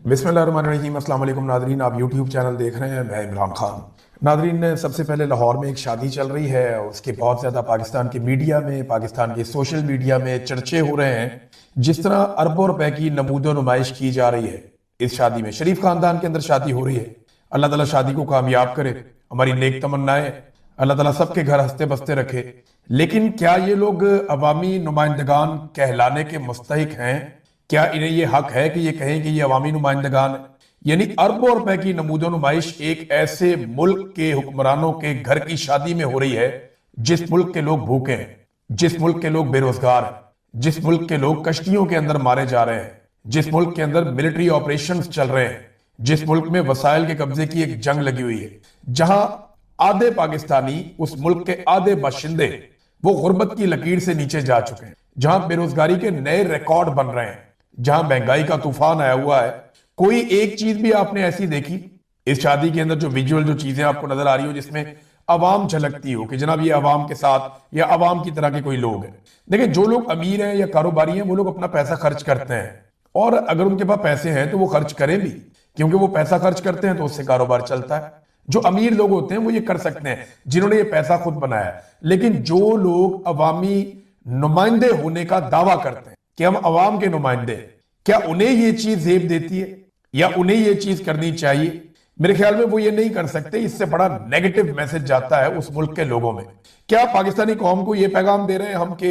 बिस्मिल्लाहिर्रहमानिर्रहीम। अस्सलाम वालेकुम नादरीन, आप यूट्यूब चैनल देख रहे हैं, मैं इमरान खान। नादरीन, सबसे पहले लाहौर में एक शादी चल रही है, उसके बहुत ज़्यादा पाकिस्तान के मीडिया में, पाकिस्तान के सोशल मीडिया में चर्चे हो रहे हैं। जिस तरह अरबों रुपए की नमूदो नुमाइश की जा रही है इस शादी में, शरीफ खानदान के अंदर शादी हो रही है। अल्लाह ताला शादी को कामयाब करे, हमारी नेक तमन्नाएं, अल्लाह ताला सबके घर हंसते बसते रखे। लेकिन क्या ये लोग अवामी नुमाइंदगान कहलाने के मुस्तहिक हैं? क्या इन्हें ये हक है कि ये कहें कि ये अवामी नुमाइंदगान है? यानी अरबों रुपए की नमूदो नुमाइश एक ऐसे मुल्क के हुक्मरानों के घर की शादी में हो रही है जिस मुल्क के लोग भूखे हैं, जिस मुल्क के लोग बेरोजगार हैं, जिस मुल्क के लोग कश्तियों के अंदर मारे जा रहे हैं, जिस मुल्क के अंदर मिलिट्री ऑपरेशंस चल रहे हैं, जिस मुल्क में वसाइल के कब्जे की एक जंग लगी हुई है, जहां आधे पाकिस्तानी, उस मुल्क के आधे बाशिंदे वो गुर्बत की लकीर से नीचे जा चुके हैं, जहां बेरोजगारी के नए रिकॉर्ड बन रहे हैं, जहां महंगाई का तूफान आया हुआ है। कोई एक चीज भी आपने ऐसी देखी इस शादी के अंदर, जो विजुअल जो चीजें आपको नजर आ रही हो, जिसमें अवाम झलकती हो कि जनाब ये अवाम के साथ या अवाम की तरह के कोई लोग हैं? देखिए, जो लोग अमीर हैं या कारोबारी हैं, वो लोग अपना पैसा खर्च करते हैं, और अगर उनके पास पैसे हैं तो वो खर्च करें भी, क्योंकि वो पैसा खर्च करते हैं तो उससे कारोबार चलता है। जो अमीर लोग होते हैं वो ये कर सकते हैं, जिन्होंने ये पैसा खुद बनाया है। लेकिन जो लोग अवामी नुमाइंदे होने का दावा करते हैं कि हम अवाम के नुमाइंदे हैं, क्या उन्हें ये चीज जेब देती है या उन्हें ये चीज करनी चाहिए? मेरे ख्याल में वो ये नहीं कर सकते। इससे बड़ा नेगेटिव मैसेज जाता है उस मुल्क के लोगों में। क्या पाकिस्तानी कौम को ये पैगाम दे रहे हैं हम कि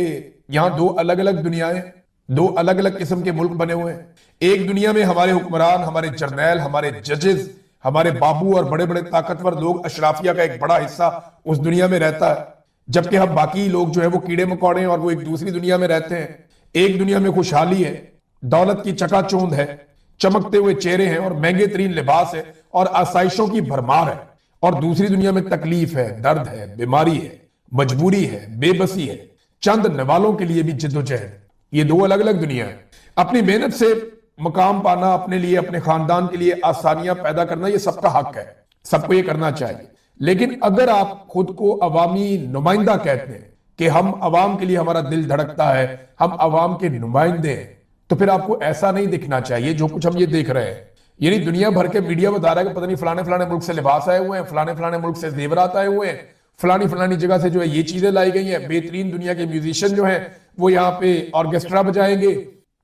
यहां दो अलग अलग दुनियाएं, दो अलग अलग किस्म के मुल्क बने हुए हैं? एक दुनिया में हमारे हुक्मरान, हमारे जर्नैल, हमारे जजेस, हमारे बाबू और बड़े बड़े ताकतवर लोग, अशराफिया का एक बड़ा हिस्सा उस दुनिया में रहता है, जबकि हम बाकी लोग जो है वो कीड़े मकोड़े हैं और वो एक दूसरी दुनिया में रहते हैं। एक दुनिया में खुशहाली है, दौलत की चकाचौंध है, चमकते हुए चेहरे हैं और महंगे तरीन लिबास है और आसाइशों की भरमार है, और दूसरी दुनिया में तकलीफ है, दर्द है, बीमारी है, मजबूरी है, बेबसी है, चंद नवालों के लिए भी जिद्दोजहद। ये दो अलग अलग दुनिया है। अपनी मेहनत से मकाम पाना, अपने लिए, अपने खानदान के लिए आसानियां पैदा करना, ये सबका हक है, सबको ये करना चाहिए। लेकिन अगर आप खुद को अवामी नुमाइंदा कहते हैं कि हम अवाम के लिए, हमारा दिल धड़कता है, हम अवाम के नुमाइंदे हैं, तो फिर आपको ऐसा नहीं दिखना चाहिए जो कुछ हम ये देख रहे हैं। यानी दुनिया भर के मीडिया बता रहा है कि पता नहीं फलाने फलाने मुल्क से लिबास आए हुए हैं, फलाने फलाने मुल्क से जेवरात आए हुए हैं, फलानी फलानी जगह से जो है ये चीजें लाई गई हैं, बेहतरीन दुनिया के म्यूजिशियन जो हैं वो यहाँ पे ऑर्केस्ट्रा बजाएंगे।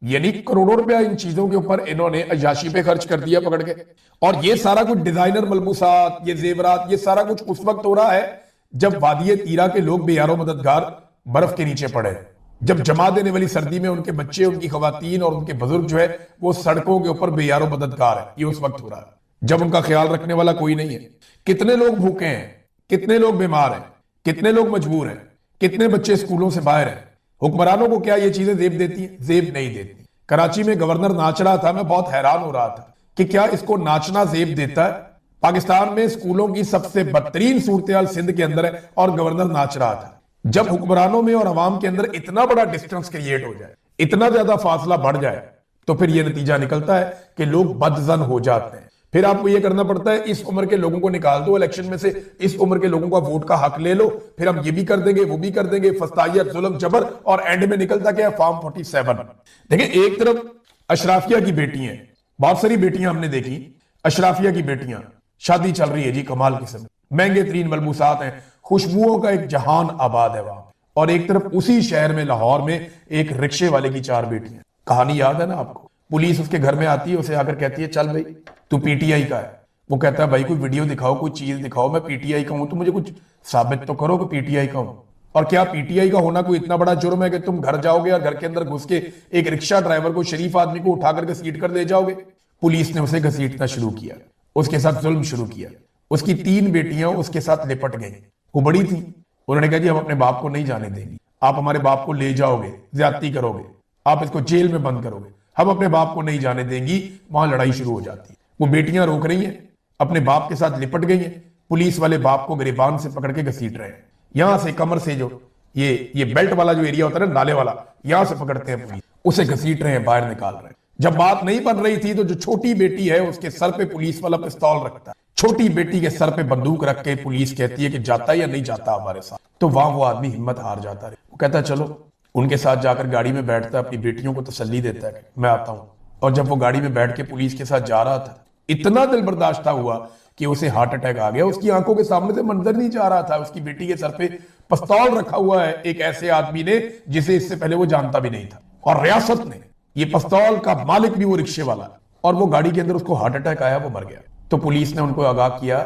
यानी करोड़ों रुपया इन चीजों के ऊपर इन्होंने अयाशी पे खर्च कर दिया पकड़ के। और ये सारा कुछ डिजाइनर मलबूसात, ये जेवरात, ये सारा कुछ उस वक्त हो रहा है जब वादिये तीरा के लोग बेयारो मददगार बर्फ के नीचे पड़े, जब जमा देने वाली सर्दी में उनके बच्चे, उनकी खवातीन और उनके बुजुर्ग जो है वो सड़कों के ऊपर बेयारो मददगार है। ये उस वक्त हो रहा है जब उनका ख्याल रखने वाला कोई नहीं है। कितने लोग भूखे हैं, कितने लोग बीमार हैं, कितने लोग मजबूर हैं, कितने बच्चे स्कूलों से बाहर हैं। हुक्मरानों को क्या ये चीजें जेब देती हैं? जेब नहीं देती। कराची में गवर्नर नाच रहा था, मैं बहुत हैरान हो रहा था कि क्या इसको नाचना जेब देता है? पाकिस्तान में स्कूलों की सबसे बदतरीन सूरत सिंध के अंदर है और गवर्नर नाच रहा था। जब हुक्मरानों में और अवाम के अंदर इतना बड़ा डिस्टेंस क्रिएट हो जाए, इतना ज्यादा फासला बढ़ जाए, तो फिर यह नतीजा निकलता है कि लोग बदजन हो जाते हैं। फिर आपको यह करना पड़ता है, इस उम्र के लोगों को निकाल दो इलेक्शन में से, इस उम्र के लोगों का वोट का हक ले लो, फिर हम ये भी कर देंगे, वो भी कर देंगे, फस्तायत, जुल्म, जबर, और एंड में निकलता क्या है? फॉर्म 47। देखिए, एक तरफ अशराफिया की बेटी हैं, बहुत सारी बेटियां हमने देखी, अशराफिया की बेटियां, शादी चल रही है जी कमाल किस्म, महंगे तरीन मलबूसात हैं, खुशबुओं का एक जहान आबाद है वहां। और एक तरफ उसी शहर में, लाहौर में, एक रिक्शे वाले की 4 बेटियां। कहानी याद है ना आपको? पुलिस उसके घर में आती है, उसे आकर कहती है चल भाई तू पीटीआई का है। वो कहता है भाई कोई वीडियो दिखाओ, कोई चीज दिखाओ, मैं पीटीआई का हूं, तो मुझे कुछ साबित तो करो कि पीटीआई का हूं। और क्या पीटीआई का होना कोई इतना बड़ा जुर्म है कि तुम घर जाओगे और घर के अंदर घुस के एक रिक्शा ड्राइवर को, शरीफ आदमी को उठाकर घसीट कर ले जाओगे? पुलिस ने उसे घसीटना शुरू किया, उसके साथ जुल्म शुरू किया। उसकी 3 बेटियां उसके साथ लिपट गई। वो बड़ी थी, उन्होंने कहा जी हम अपने बाप को नहीं जाने देंगे, आप हमारे बाप को ले जाओगे, ज्यादती करोगे, आप इसको जेल में बंद करोगे, हम अपने बाप को नहीं जाने देंगी। वहां लड़ाई शुरू हो जाती है। वो बेटियां रोक रही हैं, अपने बाप के साथ लिपट गई हैं, पुलिस वाले बाप को गिरबान से पकड़ के घसीट रहे हैं। यहां से कमर से जो ये बेल्ट वाला जो एरिया होता है ना, नाले वाला, यहां से पकड़ते हैं पुलिस, उसे घसीट रहे हैं, बाहर निकाल रहे हैं। जब बात नहीं बन रही थी तो जो छोटी बेटी है उसके सर पे पुलिस वाला पिस्तौल रखता है, छोटी बेटी के सर पे बंदूक रख के पुलिस कहती है कि जाता या नहीं जाता हमारे साथ। तो वहां वो आदमी हिम्मत हार जाता है, वो कहता है चलो। उनके साथ जाकर गाड़ी में बैठता है, अपनी बेटियों को तसल्ली देता है कि मैं आता हूं, और जब वो गाड़ी में बैठ के पुलिस के साथ जा रहा था, इतना दिल बर्दाश्त हुआ कि उसे हार्ट अटैक आ गया। उसकी आंखों के सामने से मंजर नहीं जा रहा था, उसकी बेटी के सर पे पिस्तौल रखा हुआ है एक ऐसे आदमी ने जिसे इससे पहले वो जानता भी नहीं था, और रियासत ने, ये पिस्तौल का मालिक भी वो रिक्शे वाला, और वो गाड़ी के अंदर उसको हार्ट अटैक आया, वो मर गया। तो पुलिस ने उनको आगाह किया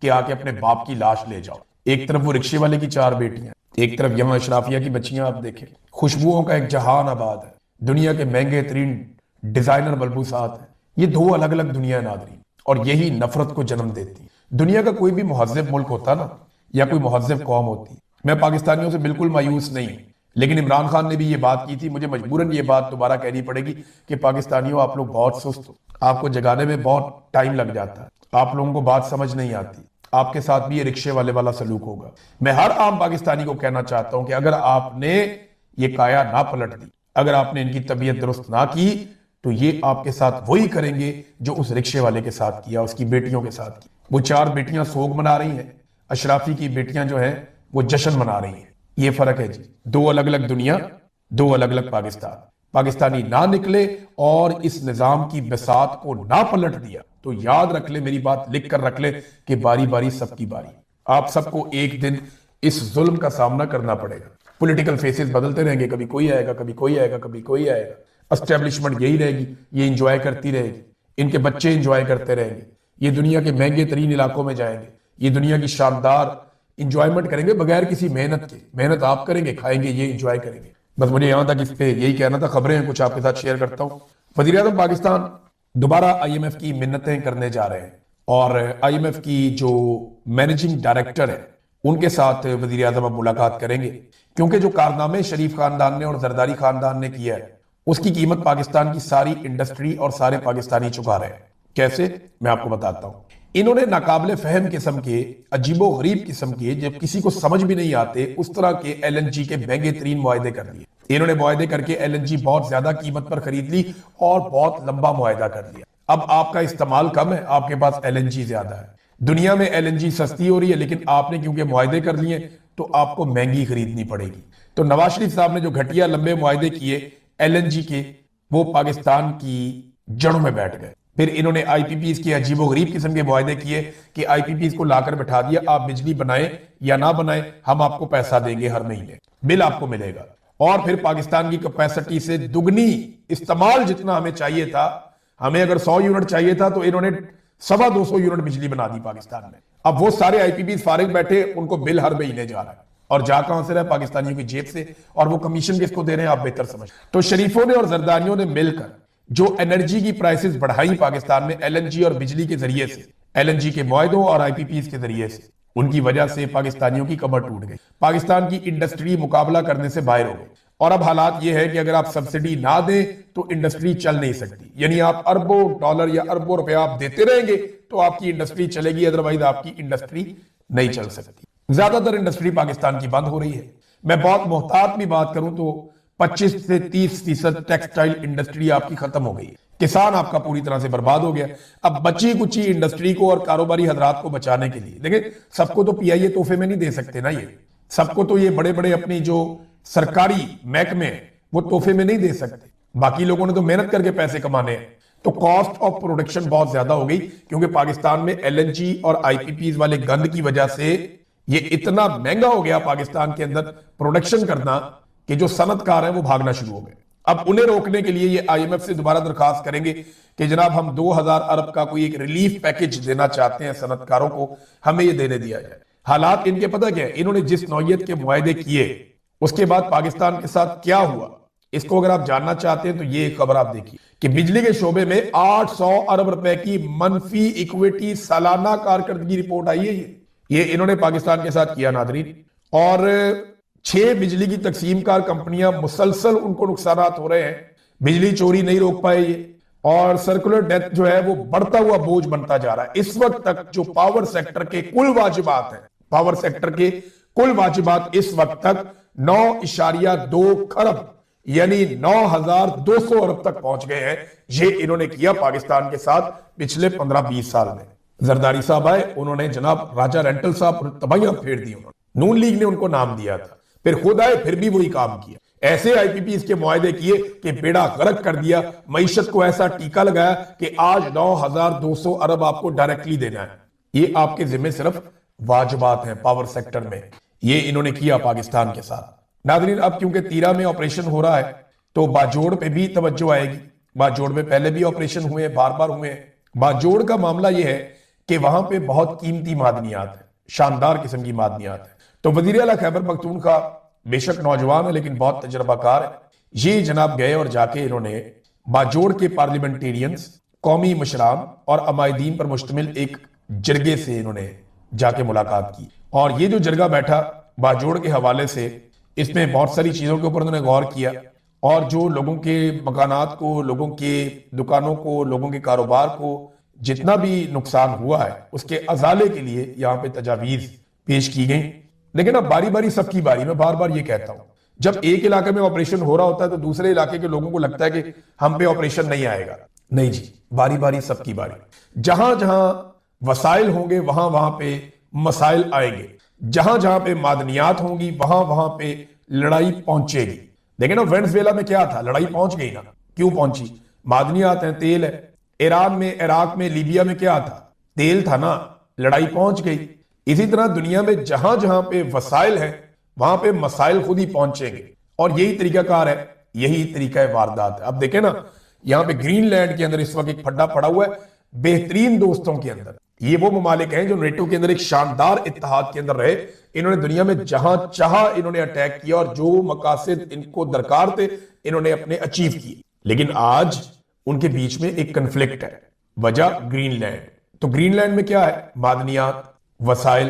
कि आके अपने बाप की लाश ले जाओ। एक तरफ वो रिक्शे वाले की 4 बेटियां, एक तरफ यहां अशराफिया की बच्चियां। आप देखें, खुशबुओं का एक जहान आबाद है, दुनिया के महंगे तरीन डिजाइनर मलबूसात हैं। ये 2 अलग अलग दुनिया नादरी, और यही नफरत को जन्म देती। दुनिया का कोई भी मुहज्जब मुल्क होता ना, या कोई मुहज्जब कौम होती, मैं पाकिस्तानियों से बिल्कुल मायूस नहीं हूं, लेकिन इमरान खान ने भी ये बात की थी, मुझे मजबूरन ये बात दोबारा कहनी पड़ेगी कि पाकिस्तानियों आप लोग बहुत सुस्त हो, आपको जगाने में बहुत टाइम लग जाता है, आप लोगों को बात समझ नहीं आती, आपके साथ भी ये रिक्शे वाले वाला सलूक होगा। मैं हर आम पाकिस्तानी को कहना चाहता हूं कि अगर आपने ये काया ना पलट दी, अगर आपने इनकी तबीयत दुरुस्त ना की, तो ये आपके साथ वही करेंगे जो उस रिक्शे वाले के साथ किया, उसकी बेटियों के साथ किया। वो 4 बेटियां सोग मना रही हैं, अशराफी की बेटियां जो हैं वो जश्न मना रही हैं। ये फर्क है जी, 2 अलग अलग दुनिया, 2 अलग अलग पाकिस्तान। पाकिस्तानी ना निकले और इस निजाम की बिसात को ना पलट दिया, तो याद रख ले, मेरी बात लिख कर रख ले कि बारी बारी सबकी बारी, आप सबको एक दिन इस जुल्म का सामना करना पड़ेगा। पॉलिटिकल फेसेस बदलते रहेंगे, कभी कोई आएगा, कभी कोई आएगा, कभी कोई आएगा। एस्टेब्लिशमेंट यही रहेगी, ये इंजॉय करती रहेगी, इनके बच्चे इंजॉय करते रहेंगे, ये दुनिया के महंगे तरीन इलाकों में जाएंगे, ये दुनिया की शानदार इंजॉयमेंट करेंगे बगैर किसी मेहनत के। मेहनत आप करेंगे, खाएंगे, ये इंजॉय करेंगे। बस मुझे यहां तक इस पे यही कहना था। खबरें हैं कुछ आपके साथ शेयर करता हूं। वज़ीर-ए-आज़म पाकिस्तान दोबारा IMF की मिन्नतें करने जा रहे हैं, और IMF की जो मैनेजिंग डायरेक्टर है उनके साथ वज़ीर-ए-आज़म अब मुलाकात करेंगे, क्योंकि जो कारनामे शरीफ खानदान ने और जरदारी खानदान ने किया है उसकी कीमत पाकिस्तान की सारी इंडस्ट्री और सारे पाकिस्तानी चुका रहे हैं। कैसे, मैं आपको बताता हूं। इन्होंने नाकाबिले फहम किस्म के, अजीबो गरीब किस्म के, जब किसी को समझ भी नहीं आते उस तरह के LNG के महंगे तरीन मुआहदे कर लिए। इन्होंने मुआहदे करके LNG बहुत ज्यादा कीमत पर खरीद ली और बहुत लंबा मुआहदा कर लिया। अब आपका इस्तेमाल कम है, आपके पास LNG ज्यादा है। दुनिया में LNG सस्ती हो रही है, लेकिन आपने क्योंकि मुआहदे कर लिए तो आपको महंगी खरीदनी पड़ेगी। तो नवाज शरीफ साहब ने जो घटिया लंबे मुआहदे किए LNG के, वो पाकिस्तान की जड़ों में बैठ गए। फिर इन्होंने IPPs के अजीबो गरीब किस्म के मुआहदे किए कि IPPs को लाकर बैठा दिया, आप बिजली बनाए या ना बनाए, हम आपको पैसा देंगे, हर महीने बिल आपको मिलेगा। और फिर पाकिस्तान की कैपेसिटी से दुगनी इस्तेमाल जितना हमें चाहिए था, हमें अगर 100 यूनिट चाहिए था तो इन्होंने 250 यूनिट बिजली बना दी पाकिस्तान में। अब वो सारे IPPs फारिग बैठे, उनको बिल हर महीने जा रहा है, और जा कहां से रहा है? पाकिस्तानियों की जेब से। और वो कमीशन किसको दे रहे हैं आप बेहतर समझ। तो शरीफों ने और जरदारियों ने मिलकर जो एनर्जी की प्राइसेस बढ़ाई पाकिस्तान में LNG और बिजली के जरिए से, LNG के मुआहदों और IPPs के जरिए से, उनकी वजह से पाकिस्तानियों की कमर टूट गई। पाकिस्तान की इंडस्ट्री मुकाबला करने से बाहर हो गई, और अब हालात ये है कि अगर आप सब्सिडी ना दें तो इंडस्ट्री चल नहीं सकती। यानी आप अरबों डॉलर या अरबों रुपया आप देते रहेंगे तो आपकी इंडस्ट्री चलेगी, अदरवाइज आपकी इंडस्ट्री नहीं चल सकती। ज्यादातर इंडस्ट्री पाकिस्तान की बंद हो रही है। मैं बहुत मोहतात भी बात करूं तो 25 से 30% टेक्सटाइल इंडस्ट्री आपकी खत्म हो गई है। किसान आपका पूरी तरह से बर्बाद हो गया। अब बची कुची इंडस्ट्री को और कारोबारी हजरात को बचाने के लिए, देखिए सबको तो PIA तोहफे में नहीं दे सकते ना, ये सबको तो ये बड़े बड़े अपनी जो सरकारी महकमे वो तोहफे में नहीं दे सकते। बाकी लोगों ने तो मेहनत करके पैसे कमाने हैं। तो कॉस्ट ऑफ प्रोडक्शन बहुत ज्यादा हो गई, क्योंकि पाकिस्तान में LNG और IPPs वाले गंद की वजह से ये इतना महंगा हो गया पाकिस्तान के अंदर प्रोडक्शन करना कि जो सनतकार हैं वो भागना शुरू हो गए। अब उन्हें रोकने के लिए ये IMF से दोबारा दरखास्त करेंगे कि जनाब हम 2000 अरब का कोई एक रिलीफ पैकेज देना चाहते हैं सनतकारों को, हमें ये देने दिया जाए। हालात इनके पता क्या है, इन्होंने जिस नौयत के मुआहदे किए उसके बाद पाकिस्तान के साथ क्या हुआ, इसको अगर आप जानना चाहते हैं तो ये खबर आप देखिए कि बिजली के शोबे में 800 अरब रुपए की मनफी इक्विटी सालाना कारकर्दगी रिपोर्ट आई है। ये इन्होंने पाकिस्तान के साथ किया नादरीन। और 6 बिजली की तकसीमकार कंपनियां मुसलसल उनको नुकसानात हो रहे हैं, बिजली चोरी नहीं रोक पाए ये, और सर्कुलर डेथ जो है वो बढ़ता हुआ बोझ बनता जा रहा है। इस वक्त तक जो पावर सेक्टर के कुल वाजिबात है, पावर सेक्टर के कुल वाजिबात इस वक्त तक 9.2 खरब यानी 9,200 अरब तक पहुंच गए हैं। ये इन्होंने किया पाकिस्तान के साथ पिछले 15-20 साल में। जरदारी साहब आए, उन्होंने जनाब राजा रेंटल साहब तबाहियां फेर दी, उन्होंने नून लीग ने उनको नाम दिया था, फिर खुद आए फिर भी वही काम किया। ऐसे आईपीपीज के मुआहदे किए कि बेड़ा गर्क कर दिया, मईशत को ऐसा टीका लगाया कि आज 9,200 अरब आपको डायरेक्टली देना है। ये आपके जिम्मे सिर्फ वाजबात हैं पावर सेक्टर में, ये इन्होंने किया पाकिस्तान के साथ। नाज़रीन, अब क्योंकि तीरा में ऑपरेशन हो रहा है तो बाजोड़ पे भी तवज्जो आएगी। बाजोड़ में पहले भी ऑपरेशन हुए, बार बार हुए। बाजोड़ का मामला यह है कि वहां पे बहुत कीमती मादनियात है, शानदार किस्म की मादनियात है। तो वजीर आला खैबर पख्तूनख्वा बेशक नौजवान है लेकिन बहुत तजर्बाकार है। ये जनाब गए और जाके इन्होंने बाजोड़ के पार्लियामेंटेरियंस, कौमी मशरान और अमायदीन पर मुश्तमिल एक जरगे से इन्होंने जाके मुलाकात की। और ये जो जरगा बैठा बाजोड़ के हवाले से, इसमें बहुत सारी चीजों के ऊपर उन्होंने गौर किया और जो लोगों के मकानात को, लोगों के दुकानों को, लोगों के कारोबार को जितना भी नुकसान हुआ है उसके अजाले के लिए यहाँ पे तजावीज पेश की गई। लेकिन अब बारी बारी सबकी बारी, मैं बार बार ये कहता हूं, जब एक इलाके में ऑपरेशन हो रहा होता है तो दूसरे इलाके के लोगों को लगता है कि हम पे ऑपरेशन नहीं आएगा। नहीं जी, बारी बारी सबकी बारी। जहां जहां वसाइल होंगे वहां वहां पे मसाइल आएंगे, जहां जहां पे मादनियात होंगी वहां वहां पे लड़ाई पहुंचेगी। देखिए ना, वेनेजुएला में क्या था, लड़ाई पहुंच गई ना। क्यों पहुंची? मादनियात हैं, तेल है। ईरान में, इराक में, लीबिया में क्या था? तेल था ना, लड़ाई पहुंच गई। इसी तरह दुनिया में जहां जहां पे वसाइल है वहां पे मसाइल खुद ही पहुंचेंगे और यही तरीकाकार है, यही तरीका वारदात है। अब देखें ना, यहां पे ग्रीनलैंड के अंदर इस वक्त एक फड्डा पड़ा हुआ है बेहतरीन दोस्तों के अंदर। ये वो ममालिक हैं जो नेटो के अंदर एक शानदार इत्तेहाद के अंदर रहे। इन्होंने दुनिया में जहां चाहा इन्होंने अटैक किया और जो मकासद इनको दरकार थे इन्होंने अपने अचीव किए। लेकिन आज उनके बीच में एक कन्फ्लिक्ट है, वजह ग्रीनलैंड। तो ग्रीनलैंड में क्या है? मादनियात, वसाइल।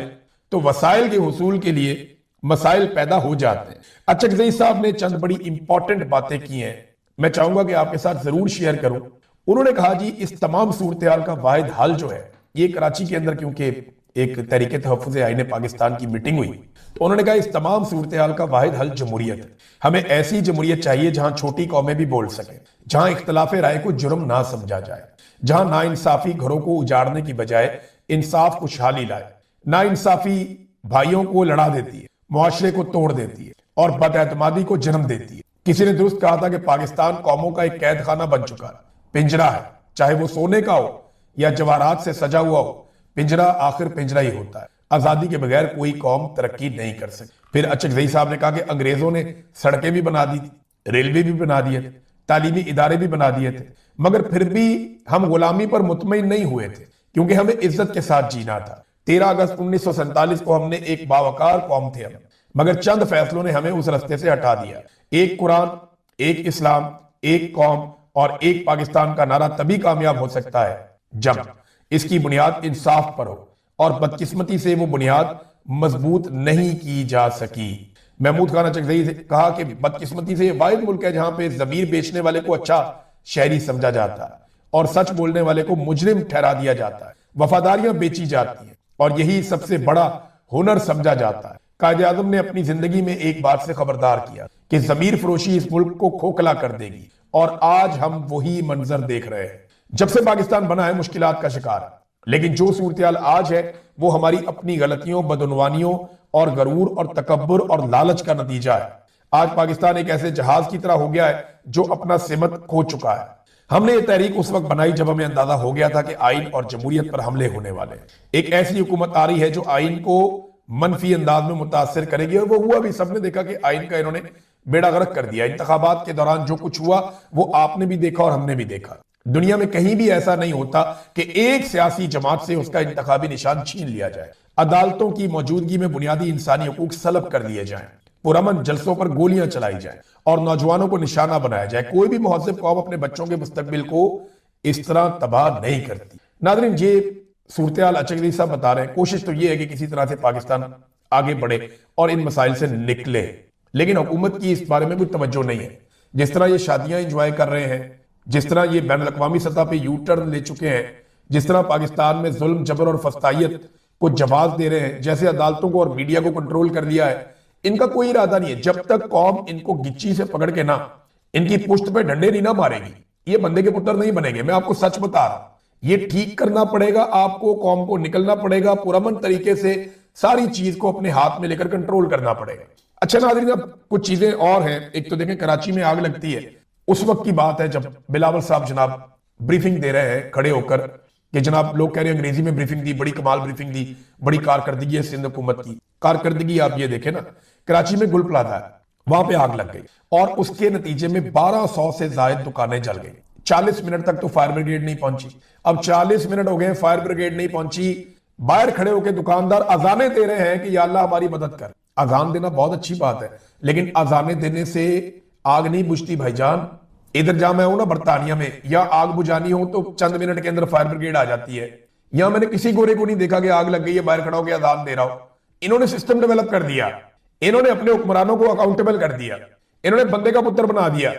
तो वसाइल के हुसूल के लिए मसाइल पैदा हो जाते हैं। अच्छा, ज़ई साहब ने चंद बड़ी इंपॉर्टेंट बातें की हैं, मैं चाहूंगा कि आपके साथ जरूर शेयर करूं। उन्होंने कहा जी इस तमाम सूरत हाल का वाहिद हल जो है, ये कराची के अंदर क्योंकि एक तहरीक तहफ़्फ़ुज़ आईन पाकिस्तान की मीटिंग हुई तो उन्होंने कहा इस तमाम सूरत हाल का वाहिद हल जमहूरियत है। हमें ऐसी जमहूरियत चाहिए जहां छोटी कौमें भी बोल सकें, जहां इख्तलाफ राय को जुर्म ना समझा जाए, जहां नाइंसाफी घरों को उजाड़ने की बजाय इंसाफ खुशहाली लाए। नाइंसाफी भाइयों को लड़ा देती है, मुआशरे को तोड़ देती है और बदएतमादी को जन्म देती है। किसी ने दुरुस्त कहा था कि पाकिस्तान कौमों का एक कैद खाना बन चुका है, पिंजरा है, चाहे वो सोने का हो या जवाहरात से सजा हुआ हो, पिंजरा आखिर पिंजरा ही होता है। आजादी के बगैर कोई कौम तरक्की नहीं कर सकती। फिर अचकज़ई साहब ने कहा कि अंग्रेजों ने सड़कें भी बना दी थी, रेलवे भी बना दिए थे, तालीमी इदारे भी बना दिए थे, मगर फिर भी हम गुलामी पर मुतमईन नहीं हुए थे क्योंकि हमें इज्जत के साथ जीना था। 13 अगस्त 1947 को हमने एक बावकार कौम थे हम, मगर चंद फैसलों ने हमें उस रास्ते से हटा दिया। एक कुरान, एक इस्लाम, एक कौम और एक पाकिस्तान का नारा तभी कामयाब हो सकता है जब इसकी बुनियाद इंसाफ पर हो और बदकिस्मती से वो बुनियाद मजबूत नहीं की जा सकी। महमूद खान अचकज़ई ने कहा कि बदकिस्मती से वाहिद मुल्क है जहां पे जमीर बेचने वाले को अच्छा शहरी समझा जाता है और सच बोलने वाले को मुजरिम ठहरा दिया जाता है। वफादारियां बेची जाती हैं और यही सबसे बड़ा हुनर समझा जाता है। कायदे आज़म ने अपनी जिंदगी में एक बात से खबरदार किया कि जमीर फरोशी इस मुल्क को खोखला कर देगी और आज हम वही मंजर देख रहे हैं। जब से पाकिस्तान बना है मुश्किलात का शिकार है, लेकिन जो सूरत आज है वो हमारी अपनी गलतियों, बदउनवानियों और गरूर और तकब्बुर और लालच का नतीजा है। आज पाकिस्तान एक ऐसे जहाज की तरह हो गया है जो अपना सिमत खो चुका है। हमने ये तहरीक उस वक्त बनाई जब हमें अंदाजा हो गया था कि आइन और जमहूरियत पर हमले होने वाले हैं। एक ऐसी हुकूमत आ रही है जो आइन को मनफी अंदाज में मुतासर करेगी और वो हुआ भी। सबने देखा कि आइन का इन्होंने बेड़ा गर्क कर दिया। इंतखाबात के दौरान जो कुछ हुआ वो आपने भी देखा और हमने भी देखा। दुनिया में कहीं भी ऐसा नहीं होता कि एक सियासी जमात से उसका इंतखाबी निशान छीन लिया जाए, अदालतों की मौजूदगी में बुनियादी इंसानी हुकूक सलब कर लिए जाएं, पुरअमन जलसों पर गोलियां चलाई जाएं और नौजवानों को निशाना बनाया जाए। कोई भी मुहज़्ज़िब कौम अपने बच्चों के मुस्तकबिल को इस तरह तबाह नहीं करती। नाज़रीन, ये सूरत हाल अचकज़ई साहब बता रहे हैं। कोशिश तो ये है कि किसी तरह से पाकिस्तान आगे बढ़े और इन मसाइल से निकले, लेकिन हुकूमत की इस बारे में कोई तवज्जो नहीं है। जिस तरह ये शादियां इंजॉय कर रहे हैं, जिस तरह ये बैन अवी सतह पे यू टर्न ले चुके हैं, जिस तरह पाकिस्तान में जुल्म, जबर और फस्तायत को जवाब दे रहे हैं, जैसे अदालतों को और मीडिया को कंट्रोल कर लिया है, इनका कोई इरादा नहीं है। जब तक कौम इनको गिच्ची से पकड़ के ना इनकी पुश्त पे डंडे नहीं ना मारेगी, ये बंदे के पुत्र नहीं बनेंगे। मैं आपको सच बता रहा हूं। ये ठीक करना पड़ेगा आपको, कौम को निकलना पड़ेगा, पुरअमन तरीके से सारी चीज को अपने हाथ में लेकर कंट्रोल करना पड़ेगा। अच्छा नाज़रीन, अब कुछ चीजें और हैं। एक तो देखें, कराची में आग लगती है, उस वक्त की बात है जब बिलावल साहब जनाब ब्रीफिंग दे रहे हैं खड़े होकर कि जनाब, लोग कह रहे हैं अंग्रेजी में ब्रीफिंग दी, बड़ी कमाल ब्रीफिंग दी, बड़ी कारकर्दगी है सिंध हुकूमत की। कारकर्दगी आप ये देखें ना, कराची में गुल प्लाजा है, वहां पे आग लग गई और उसके नतीजे में 1200 से ज्यादा दुकानें जल गई। 40 मिनट तक तो फायर ब्रिगेड नहीं पहुंची। अब 40 मिनट हो गए, फायर ब्रिगेड नहीं पहुंची। बाहर खड़े होकर दुकानदार अजाने दे रहे हैं कि या अल्लाह हमारी मदद कर। अजान देना बहुत अच्छी बात है, लेकिन अजाने देने से आग नहीं बुझती भाईजान। इधर जहां मैं हूं ना बरतानिया में, या आग बुझानी हो तो चंद मिनट के अंदर फायर ब्रिगेड आ जाती है। यहां मैंने किसी गोरे को नहीं देखा कि आग लग गई है बाहर खड़ा होकर अजान दे रहा हो। इन्होंने सिस्टम डेवलप कर दिया, इन्होंने अपने हुक्मरानों को अकाउंटेबल कर दिया, इन्होंने बंदे का पुत्र बना दिया।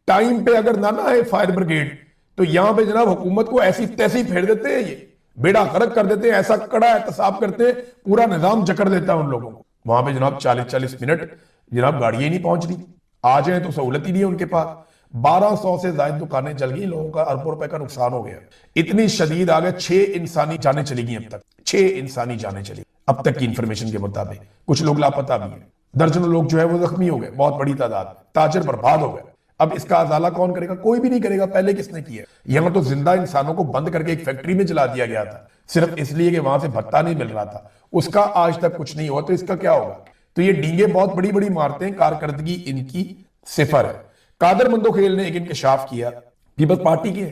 टाइम पे अगर ना आए फायर ब्रिगेड तो यहां पे जनाब हुकूमत को ऐसी तैसी फेर देते हैं, ये बेड़ा गर्क कर देते हैं, ऐसा कड़ा एहतसाब करते हैं, पूरा निजाम जकड़ देता है उन लोगों को। वहां पे जनाब 40-40 मिनट जनाब गाड़ियां ही नहीं पहुंच रही, आ जाए तो सहूलत ही नहीं है उनके पास। 1200 से ज्यादा दुकानें जल गई, लोगों का अरबों रुपए का नुकसान हो गया। इतनी शदीद आ गया, 6 इंसानी जानें चली गई अब तक, 6 इंसानी जानें चली अब तक की इंफॉर्मेशन के मुताबिक। कुछ लोग लापता भी हैं, दर्जनों लोग जो है वो जख्मी हो गए, बहुत बड़ी तादाद में, ताजर बर्बाद हो गए। अब इसका अजाला कौन करेगा? कोई भी नहीं करेगा। पहले किसने किया? यहां तो जिंदा इंसानों को बंद करके एक फैक्ट्री में जला दिया गया था, सिर्फ इसलिए कि वहां से भत्ता नहीं मिल रहा था। उसका आज तक कुछ नहीं हुआ, तो इसका क्या होगा? तो ये डींगे बहुत बड़ी बड़ी मारते हैं, कारकर्दगी इनकी सिफर है। कादर मंदोखेल ने एक इंकशाफ किया, पीपल्स पार्टी के,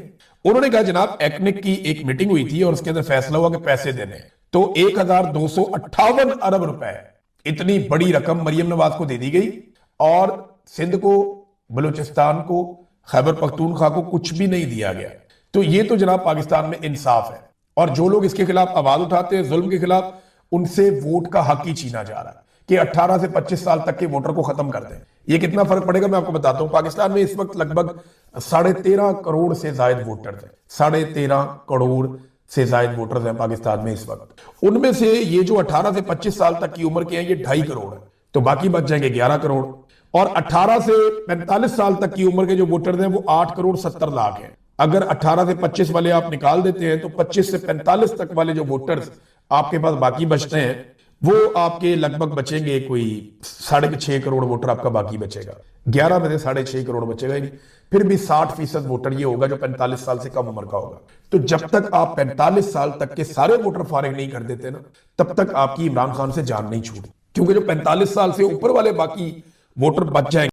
उन्होंने कहा जनाब एक्निक की एक मीटिंग हुई थी और उसके अंदर फैसला हुआ कि पैसे देने हैं, तो 1258 अरब रुपए, इतनी बड़ी रकम मरियम नवाज को दे दी गई और सिंध को, बलूचिस्तान को, खैबर पख्तूनख्वा को कुछ भी नहीं दिया गया। तो ये तो जनाब पाकिस्तान में इंसाफ है। और जो लोग इसके खिलाफ आवाज उठाते हैं, जुल्म के खिलाफ, उनसे वोट का हक ही छीना जा रहा है कि 18 से 25 साल तक के वोटर को खत्म कर दें। ये कितना फर्क पड़ेगा मैं आपको बताता हूं। पाकिस्तान में इस वक्त लगभग 13.5 करोड़ से ज्यादा वोटर्स हैं, 13.5 करोड़ से ज्यादा वोटर्स हैं पाकिस्तान में इस वक्त। उनमें से ये जो 18 से 25 साल तक की उम्र के हैं, ये 2.5 करोड़ है, तो बाकी बच जाएंगे 11 करोड़। और 18 से 45 साल तक की उम्र के जो वोटर्स हैं वो 8 करोड़ 70 लाख हैं। अगर 18 से 25 वाले आप निकाल देते हैं तो 25 से 45 तक वाले जो वोटर्स आपके पास बाकी बचते हैं, वो आपके लगभग बचेंगे कोई 6.5 करोड़ वोटर आपका बाकी बचेगा। 11 में से 6.5 करोड़ बचेगा ही नहीं। फिर भी 60% वोटर ये होगा जो 45 साल से कम उम्र का होगा। तो जब तक आप 45 साल तक के सारे वोटर फारिग नहीं कर देते ना, तब तक आपकी इमरान खान से जान नहीं छूटी, क्योंकि जो 45 साल से ऊपर वाले बाकी वोटर बच जाएंगे